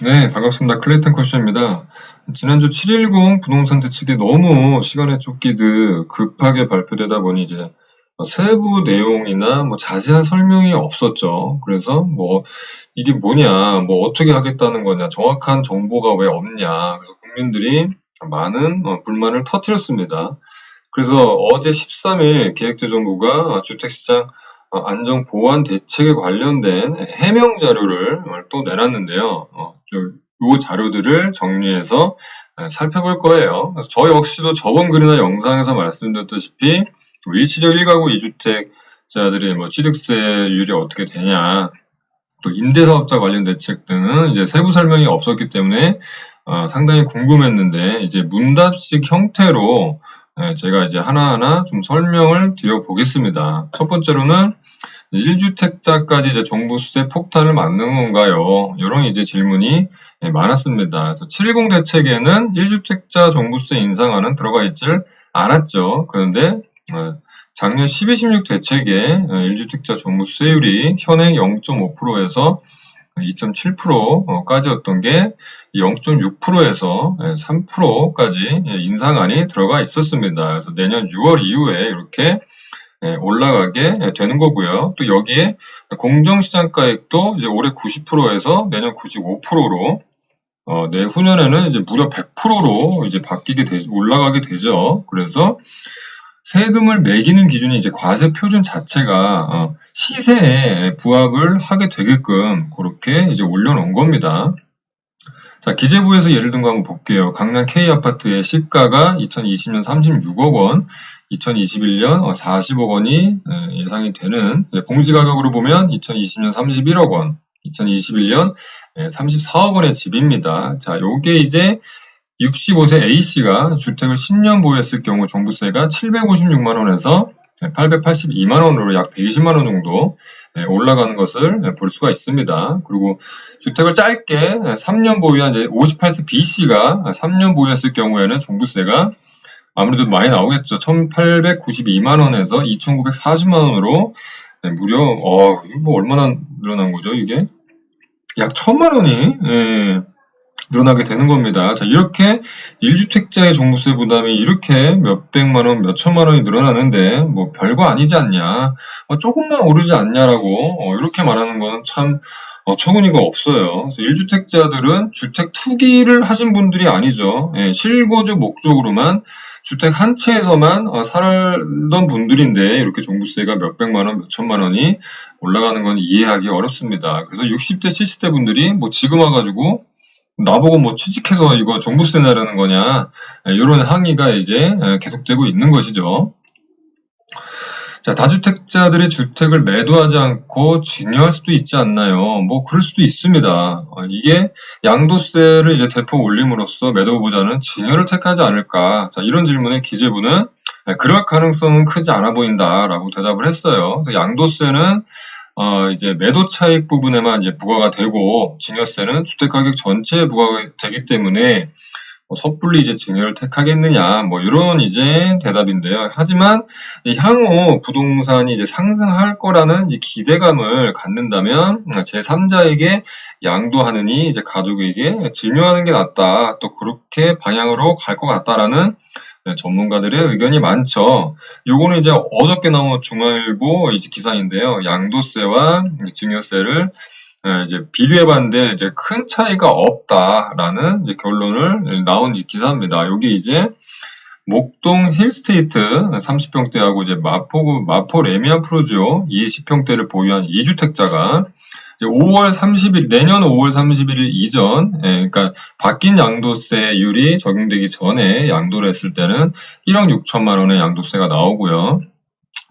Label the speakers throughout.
Speaker 1: 네, 반갑습니다. 클레이턴 커쇼입니다. 지난주 710 부동산 대책이 너무 시간에 쫓기듯 급하게 발표되다 보니 이제 세부 내용이나 자세한 설명이 없었죠. 그래서 이게 뭐냐, 어떻게 하겠다는 거냐, 정확한 정보가 왜 없냐. 그래서 국민들이 많은 불만을 터뜨렸습니다. 그래서 어제 13일 기획재정부가 주택시장 안정 보완 대책에 관련된 해명 자료를 또 내놨는데요. 이 자료들을 정리해서 살펴볼 거예요. 그래서 저 역시도 저번 글이나 영상에서 말씀드렸다시피 일시적 1가구 2주택자들의 취득세율이 어떻게 되냐, 또 임대사업자 관련 대책 등은 이제 세부 설명이 없었기 때문에 상당히 궁금했는데, 이제 문답식 형태로 제가 이제 하나하나 좀 설명을 드려보겠습니다. 첫 번째로는 1주택자까지 이제 종부세 폭탄을 맞는 건가요? 이런 이제 질문이 많았습니다. 그래서 710 대책에는 1주택자 종부세 인상안은 들어가 있질 않았죠. 그런데 작년 12, 16 대책에 1주택자 종부세율이 현행 0.5%에서 2.7%까지였던 게 0.6%에서 3%까지 인상안이 들어가 있었습니다. 그래서 내년 6월 이후에 이렇게 올라가게 되는 거고요. 또 여기에 공정시장가액도 이제 올해 90%에서 내년 95%로 내후년에는 이제 무려 100%로 이제 올라가게 되죠. 그래서 세금을 매기는 기준이 이제 과세 표준 자체가 시세에 부합을 하게 되게끔 그렇게 이제 올려놓은 겁니다. 자, 기재부에서 예를 든 거 한번 볼게요. 강남 K아파트의 시가가 2020년 36억 원, 2021년 40억 원이 예상이 되는, 공시가격으로 보면 2020년 31억 원, 2021년 34억 원의 집입니다. 자, 요게 이제 65세 A씨가 주택을 10년 보유했을 경우 종부세가 756만 원에서 882만 원으로 약 120만 원 정도 올라가는 것을 볼 수가 있습니다. 그리고 주택을 짧게 3년 보유한 이제 58세 B씨가 3년 보유했을 경우에는 종부세가 아무래도 많이 나오겠죠. 1,892만 원에서 2,940만 원으로 무려 이거 얼마나 늘어난 거죠, 이게? 약 1,000만 원이 늘어나게 되는 겁니다. 자, 이렇게 1주택자의 종부세 부담이 이렇게 몇백만 원, 몇천만 원이 늘어나는데 별거 아니지 않냐, 조금만 오르지 않냐라고 이렇게 말하는 건 참 어처구니가 없어요. 그래서 1주택자들은 주택 투기를 하신 분들이 아니죠. 실거주 목적으로만 주택 한 채에서만 살던 분들인데 이렇게 종부세가 몇백만 원, 몇천만 원이 올라가는 건 이해하기 어렵습니다. 그래서 60대, 70대 분들이 지금 와가지고 나보고 취직해서 이거 종부세 내라는 거냐, 이런 항의가 이제 계속되고 있는 것이죠. 자, 다주택자들이 주택을 매도하지 않고 증여할 수도 있지 않나요? 그럴 수도 있습니다. 이게 양도세를 이제 대폭 올림으로써 매도보다는 증여를 택하지 않을까? 자, 이런 질문에 기재부는 그럴 가능성은 크지 않아 보인다라고 대답을 했어요. 그래서 양도세는 이제 매도 차익 부분에만 이제 부과가 되고, 증여세는 주택 가격 전체에 부과가 되기 때문에 섣불리 이제 증여를 택하겠느냐, 이런 이제 대답인데요. 하지만 향후 부동산이 이제 상승할 거라는 이제 기대감을 갖는다면 제3자에게 양도하느니 이제 가족에게 증여하는 게 낫다, 또 그렇게 방향으로 갈 것 같다라는 전문가들의 의견이 많죠. 요거는 이제 어저께 나온 중앙일보 이제 기사인데요. 양도세와 증여세를 이제 비교해봤는데 이제 큰 차이가 없다라는 이제 결론을 나온 기사입니다. 여기 이제 목동 힐스테이트 30평대하고 이제 마포 레미안 프로지오 20평대를 보유한 2주택자가 내년 5월 31일 이전, 그러니까 바뀐 양도세율이 적용되기 전에 양도를 했을 때는 1억 6천만 원의 양도세가 나오고요.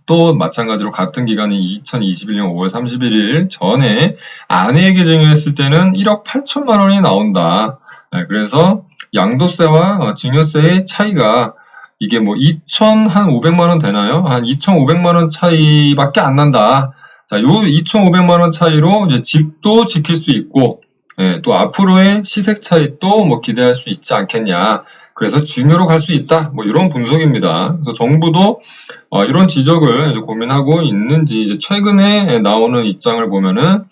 Speaker 1: 또 마찬가지로 같은 기간인 2021년 5월 31일 전에 아내에게 증여했을 때는 1억 8천만 원이 나온다. 그래서 양도세와 증여세의 차이가 이게 2,500만 원 되나요? 한 2,500만 원 차이밖에 안 난다. 자, 요 2,500만 원 차이로 이제 집도 지킬 수 있고, 또 앞으로의 시세 차익도 기대할 수 있지 않겠냐. 그래서 증여로 갈 수 있다. 이런 분석입니다. 그래서 정부도 이런 지적을 이제 고민하고 있는지, 이제 최근에 나오는 입장을 보면은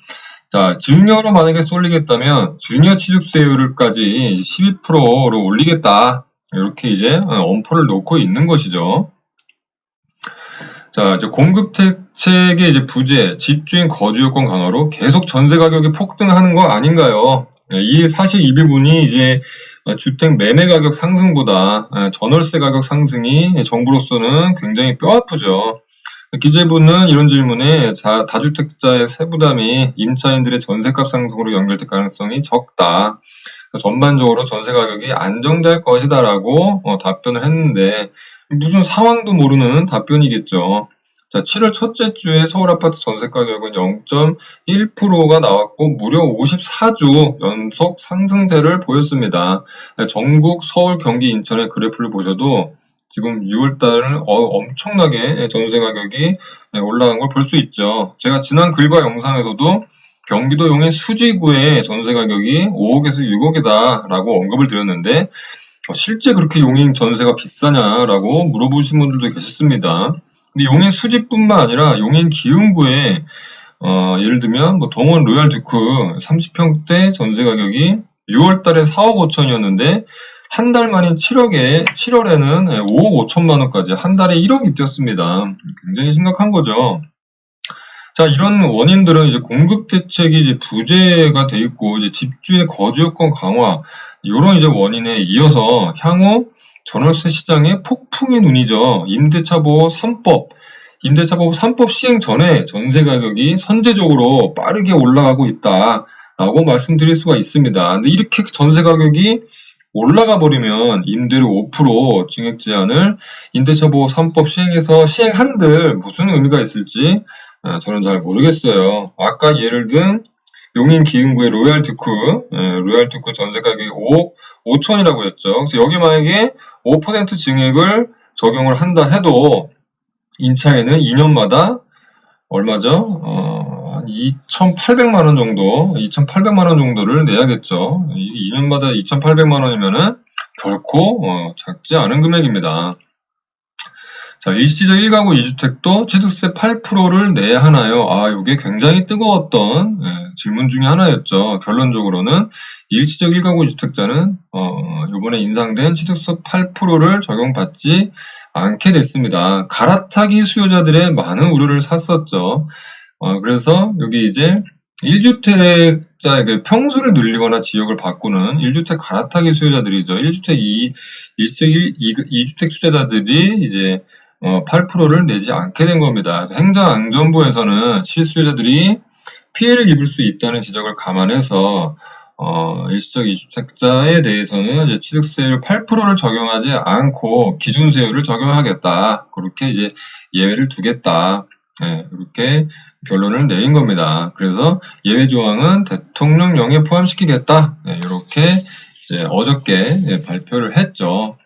Speaker 1: 자, 증여로 만약에 쏠리겠다면 주니어 취득세율까지 12%로 올리겠다. 이렇게 이제 엄포를 놓고 있는 것이죠. 자, 이제 공급 대책의 이제 부재, 집주인 거주 요건 강화로 계속 전세 가격이 폭등하는 거 아닌가요? 이 사실 이 부분이 이제 주택 매매 가격 상승보다 전월세 가격 상승이 정부로서는 굉장히 뼈아프죠. 기재부는 이런 질문에 다주택자의 세부담이 임차인들의 전세값 상승으로 연결될 가능성이 적다. 전반적으로 전세 가격이 안정될 것이다라고 답변을 했는데 무슨 상황도 모르는 답변이겠죠. 자, 7월 첫째 주에 서울 아파트 전세 가격은 0.1%가 나왔고 무려 54주 연속 상승세를 보였습니다. 전국 서울, 경기, 인천의 그래프를 보셔도 지금 6월달은 엄청나게 전세 가격이 올라간 걸 볼 수 있죠. 제가 지난 글과 영상에서도 경기도 용인 수지구의 전세 가격이 5억에서 6억이다 라고 언급을 드렸는데 실제 그렇게 용인 전세가 비싸냐라고 물어보신 분들도 계셨습니다. 근데 용인 수지뿐만 아니라 용인 기흥구에 예를 들면 뭐 동원 로얄 듀크 30평대 전세 가격이 6월달에 4억 5천이었는데 한 달 만인 7월에는 5억 5천만 원까지 한 달에 1억이 뛰었습니다. 굉장히 심각한 거죠. 자, 이런 원인들은 이제 공급 대책이 이제 부재가 돼 있고 이제 집주인의 거주 요건 강화 이런 이제 원인에 이어서 향후 전월세 시장에 폭풍의 눈이죠. 임대차 보호 3법 시행 전에 전세 가격이 선제적으로 빠르게 올라가고 있다라고 말씀드릴 수가 있습니다. 근데 이렇게 전세 가격이 올라가 버리면 임대료 5% 증액 제한을 임대차 보호 3법 시행해서 시행한들 무슨 의미가 있을지 저는 잘 모르겠어요. 아까 예를 든 용인 기흥구의 로얄 듀크 전세 가격이 5억 5천이라고 했죠. 그래서 여기 만약에 5% 증액을 적용을 한다 해도 임차인은 2년마다 얼마죠? 한 2,800만 원 정도, 2,800만 원 정도를 내야겠죠. 2년마다 2,800만 원이면은 결코 작지 않은 금액입니다. 자, 일시적 1가구 2주택도 취득세 8%를 내야 하나요? 이게 굉장히 뜨거웠던 질문 중에 하나였죠. 결론적으로는 일시적 1가구 2주택자는 이번에 인상된 취득세 8%를 적용받지 않게 됐습니다. 갈아타기 수요자들의 많은 우려를 샀었죠. 그래서 여기 이제 1주택자의 평수를 늘리거나 지역을 바꾸는 1주택 갈아타기 수요자들이죠. 2주택 수요자들이 이제 8%를 내지 않게 된 겁니다. 행정안전부에서는 실수요자들이 피해를 입을 수 있다는 지적을 감안해서 일시적 2주택자에 대해서는 이제 취득세율 8%를 적용하지 않고 기준세율을 적용하겠다. 그렇게 이제 예외를 두겠다. 이렇게 결론을 내린 겁니다. 그래서 예외 조항은 대통령령에 포함시키겠다. 이렇게 이제 어저께 발표를 했죠.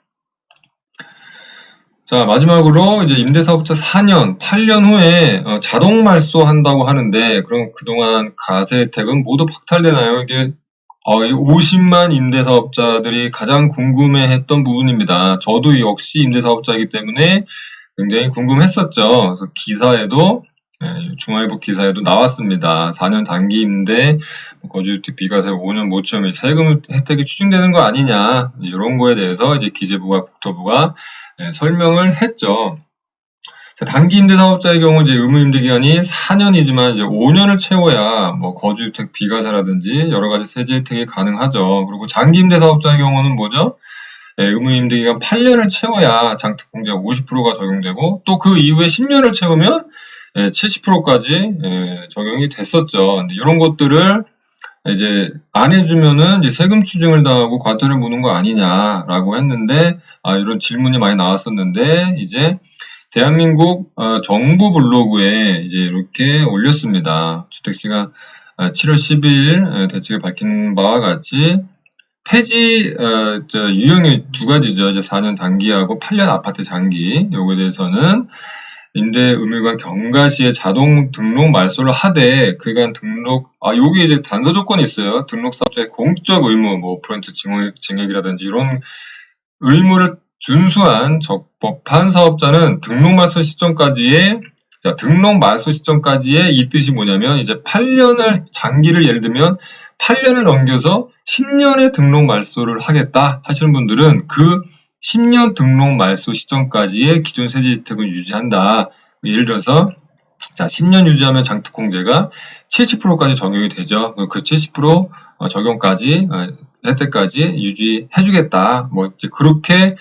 Speaker 1: 자, 마지막으로 이제 임대사업자 4년, 8년 후에 자동 말소한다고 하는데 그럼 그동안 가세 혜택은 모두 박탈되나요? 이게 50만 임대사업자들이 가장 궁금해했던 부분입니다. 저도 역시 임대사업자이기 때문에 굉장히 궁금했었죠. 그래서 기사에도 중앙일보 기사에도 나왔습니다. 4년 단기 임대 거주주택 비과세 5년 못 채우면 세금 혜택이 추징되는 거 아니냐 이런 거에 대해서 이제 기재부와 국토부가 설명을 했죠. 자, 단기 임대 사업자의 경우 이제 의무 임대 기간이 4년이지만 이제 5년을 채워야 뭐 거주주택 비과세라든지 여러 가지 세제 혜택이 가능하죠. 그리고 장기 임대 사업자의 경우는 뭐죠? 의무 임대 기간 8년을 채워야 장특 공제가 50%가 적용되고 또 그 이후에 10년을 채우면 70%까지 적용이 됐었죠. 근데 이런 것들을 이제 안 해주면은 이제 세금 추징을 당하고 과태료를 무는 거 아니냐라고 했는데 이런 질문이 많이 나왔었는데 이제 대한민국 정부 블로그에 이제 이렇게 올렸습니다. 주택시가 7월 10일 대책을 밝힌 바와 같이 폐지 유형이 두 가지죠. 이제 4년 단기하고 8년 아파트 장기. 요거에 대해서는 임대 의무기간 경과 시에 자동 등록 말소를 하되 그간 등록 여기 이제 단서 조건이 있어요. 등록 사업자의 공적 의무, 뭐 프런트 증액이라든지 이런 의무를 준수한 적법한 사업자는 등록 말소 시점까지의 자, 등록 말소 시점까지의 이 뜻이 뭐냐면 이제 8년을 장기를 예를 들면 8년을 넘겨서 10년에 등록 말소를 하겠다 하시는 분들은 그 10년 등록 말소 시점까지의 기존 세제 혜택은 유지한다. 예를 들어서 자, 10년 유지하면 장특공제가 70%까지 적용이 되죠. 그 70% 적용까지 혜택까지 유지해주겠다. 뭐 이제 그렇게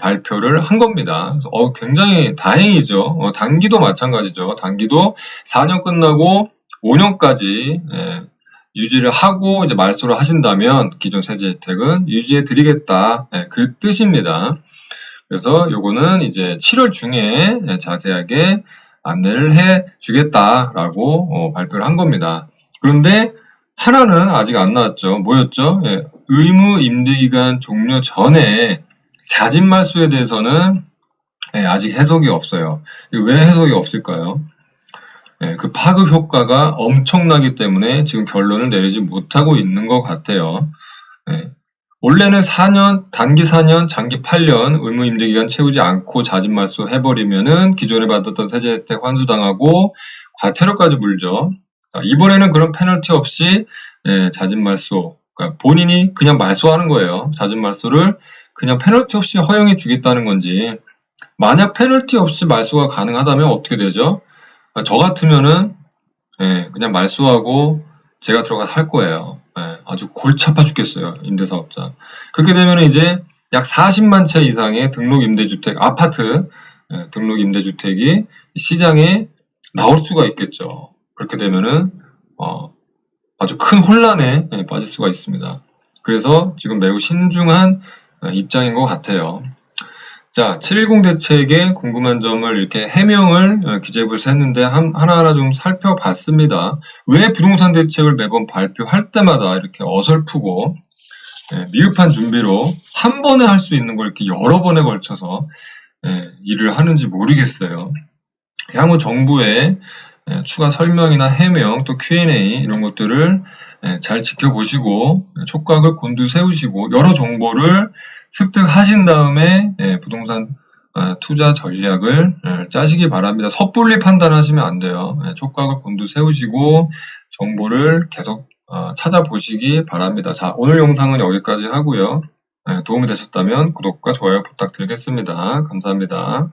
Speaker 1: 발표를 한 겁니다. 그래서 굉장히 다행이죠. 단기도 마찬가지죠. 단기도 4년 끝나고 5년까지 유지를 하고 이제 말소를 하신다면 기존 세제 혜택은 유지해드리겠다. 그 뜻입니다. 그래서 요거는 이제 7월 중에 자세하게 안내를 해주겠다라고 발표를 한 겁니다. 그런데 하나는 아직 안 나왔죠. 뭐였죠? 의무 임대기간 종료 전에 자진 말소에 대해서는 아직 해석이 없어요. 왜 해석이 없을까요? 그 파급 효과가 엄청나기 때문에 지금 결론을 내리지 못하고 있는 것 같아요. 원래는 4년, 단기 4년, 장기 8년 의무 임대기간 채우지 않고 자진 말소 해버리면은 기존에 받았던 세제 혜택 환수당하고 과태료까지 물죠. 이번에는 그런 페널티 없이 자진 말소, 그러니까 본인이 그냥 말소하는 거예요. 자진 말소를 그냥 페널티 없이 허용해 주겠다는 건지. 만약 페널티 없이 말소가 가능하다면 어떻게 되죠? 저 같으면은 그냥 말소하고 제가 들어가서 할 거예요. 아주 골치 아파 죽겠어요. 임대사업자. 그렇게 되면 이제 약 40만 채 이상의 등록 임대주택, 아파트 등록 임대주택이 시장에 나올 수가 있겠죠. 그렇게 되면은 아주 큰 혼란에 빠질 수가 있습니다. 그래서 지금 매우 신중한 입장인 것 같아요. 자, 710 대책에 궁금한 점을 이렇게 해명을 기재부에서 했는데 하나하나 좀 살펴봤습니다. 왜 부동산 대책을 매번 발표할 때마다 이렇게 어설프고 미흡한 준비로 한 번에 할 수 있는 걸 이렇게 여러 번에 걸쳐서 일을 하는지 모르겠어요. 향후 정부의 추가 설명이나 해명, 또 Q&A 이런 것들을 잘 지켜보시고 촉각을 곤두 세우시고 여러 정보를 습득하신 다음에 부동산 투자 전략을 짜시기 바랍니다. 섣불리 판단하시면 안 돼요. 촉각을 곤두 세우시고 정보를 계속 찾아보시기 바랍니다. 자, 오늘 영상은 여기까지 하고요. 도움이 되셨다면 구독과 좋아요 부탁드리겠습니다. 감사합니다.